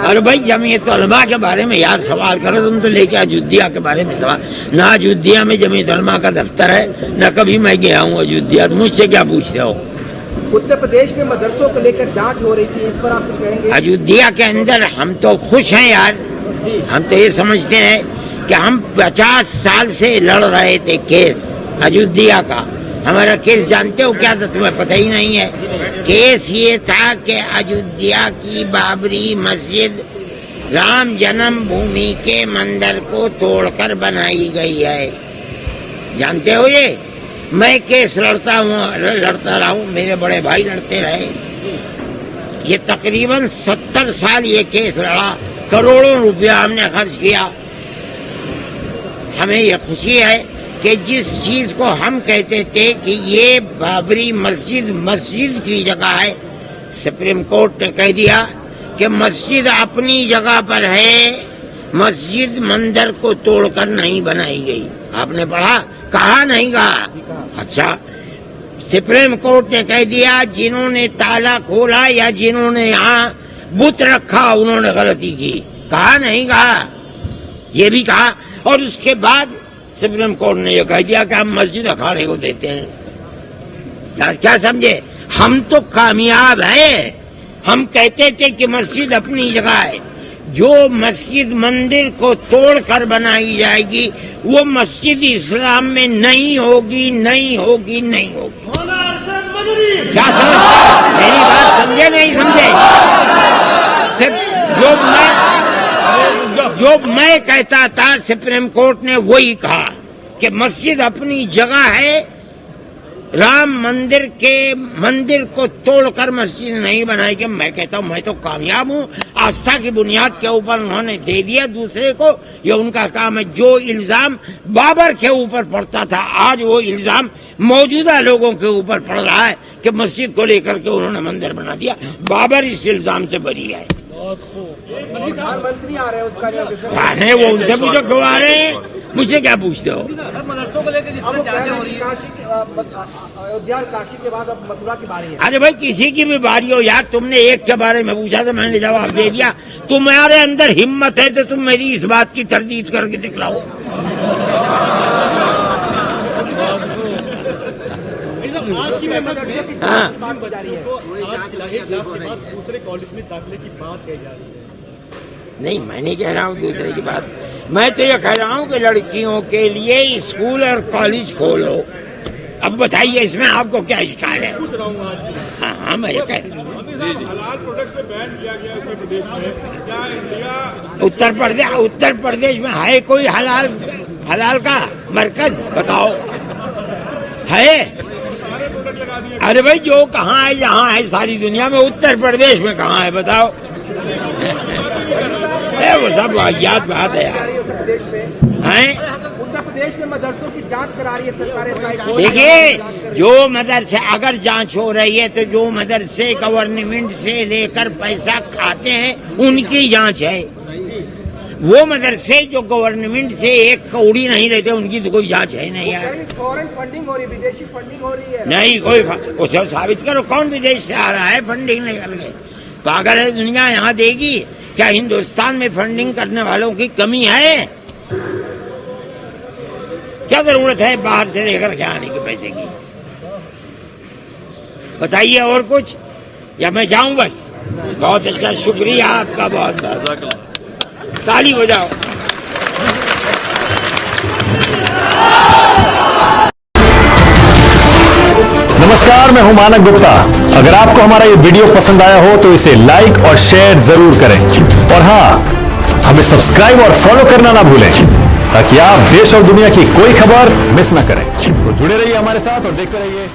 अरे भाई जमीयत उलमा के बारे में यार सवाल करो तुम तो लेके अयोध्या के बारे में सवाल। ना अयोध्या में जमीयत उलमा का दफ्तर है, न कभी मैं गया हूँ अयोध्या, मुझसे क्या पूछते हो। उत्तर प्रदेश में मदरसों को लेकर जांच हो रही थी, इस पर आप कुछ कहेंगे? अयोध्या के अंदर हम तो खुश हैं यार, हम तो ये समझते हैं कि हम 50 साल से लड़ रहे थे केस अयोध्या का। हमारा केस जानते हो क्या था, तुम्हें पता ही नहीं है। केस ये था कि अयोध्या की बाबरी मस्जिद राम जन्मभूमि के मंदिर को तोड़कर बनाई गई है, जानते हो ये। मैं केस लड़ता रहा हूँ, मेरे बड़े भाई लड़ते रहे। ये तकरीबन 70 साल ये केस लड़ा, करोड़ों रुपया हमने खर्च किया। हमें यह खुशी है कि जिस चीज को हम कहते थे कि ये बाबरी मस्जिद की जगह है, सुप्रीम कोर्ट ने कह दिया कि मस्जिद अपनी जगह पर है, मस्जिद मंदिर को तोड़कर नहीं बनाई गई। आपने पढ़ा, कहा नहीं कहा? अच्छा, सुप्रीम कोर्ट ने कह दिया जिन्होंने ताला खोला या जिन्होंने यहाँ बुत रखा उन्होंने गलती की। कहा नहीं कहा? ये भी कहा। और उसके बाद सुप्रीम कोर्ट ने यह कह दिया कि हम मस्जिद अखाड़े को देते हैं। क्या समझे, हम तो कामयाब हैं। हम कहते थे कि मस्जिद अपनी जगह है, जो मस्जिद मंदिर को तोड़कर बनाई जाएगी वो मस्जिद इस्लाम में नहीं होगी, नहीं होगी, नहीं होगी। क्या समझे मेरी बात, समझे नहीं समझे? सिर्फ जो मैं कहता था सुप्रीम कोर्ट ने वही कहा कि मस्जिद अपनी जगह है, राम मंदिर को तोड़कर मस्जिद नहीं बनाएगी। मैं कहता हूँ मैं तो कामयाब हूँ, आस्था की बुनियाद के ऊपर उन्होंने दे दिया दूसरे को, ये उनका काम है। जो इल्जाम बाबर के ऊपर पड़ता था आज वो इल्जाम मौजूदा लोगों के ऊपर पड़ रहा है कि मस्जिद को लेकर के उन्होंने मंदिर बना दिया। बाबर इस इल्जाम से बरी है। प्रधानमंत्री आ रहे हैं, उसका आ रहे वो उनसे पूछो क्यों आ रहे हैं, मुझे क्या पूछते हो। मदरसों को लेकर जिसमें जांचें हो रही है, अयोध्या और काशी के बाद अब मथुरा की बारी है। अरे भाई किसी की भी बारी हो यार, तुमने एक के बारे में पूछा तो मैंने जवाब दे दिया। तुम्हारे अंदर हिम्मत है तो तुम मेरी इस बात की तरदीद करके दिखलाओ। हाँ नहीं, मैं नहीं कह रहा हूँ दूसरे की बात, मैं तो ये कह रहा हूँ कि लड़कियों के लिए स्कूल और कॉलेज खोलो। अब बताइए इसमें आपको क्या इश्काल है? हाँ मैं ये कह रहा हूँ। उत्तर प्रदेश में है कोई हलाल का मरकज? बताओ है? अरे भाई जो कहाँ है, यहाँ है सारी दुनिया में, उत्तर प्रदेश में कहाँ है बताओ? वो सब वाहियात बात है यार। उत्तर प्रदेश में मदरसों की जांच करा रही है सरकार। देखिए जो मदरसे अगर जांच हो रही है तो जो मदरसे गवर्नमेंट से लेकर पैसा खाते हैं उनकी जांच है। वो मदरसे जो गवर्नमेंट से एक कौड़ी नहीं लेते उनकी तो कोई जांच है नहीं यार। फॉरेन फंडिंग हो रही है, विदेशी फंडिंग हो रही है। नहीं कोई कुछ साबित करो, कौन विदेश से आ रहा है फंडिंग लेकर के? पागल है दुनिया, यहाँ देगी क्या? हिंदुस्तान में फंडिंग करने वालों की कमी है? क्या जरूरत है बाहर से लेकर के आने के पैसे की? बताइए और कुछ, या मैं जाऊं बस? बहुत अच्छा, शुक्रिया आपका बहुत बहुत, ताली बजाओ। नमस्कार, मैं हूं मानक गुप्ता। अगर आपको हमारा ये वीडियो पसंद आया हो तो इसे लाइक और शेयर जरूर करें, और हाँ, हमें सब्सक्राइब और फॉलो करना ना भूलें ताकि आप देश और दुनिया की कोई खबर मिस ना करें। तो जुड़े रहिए हमारे साथ और देखते रहिए।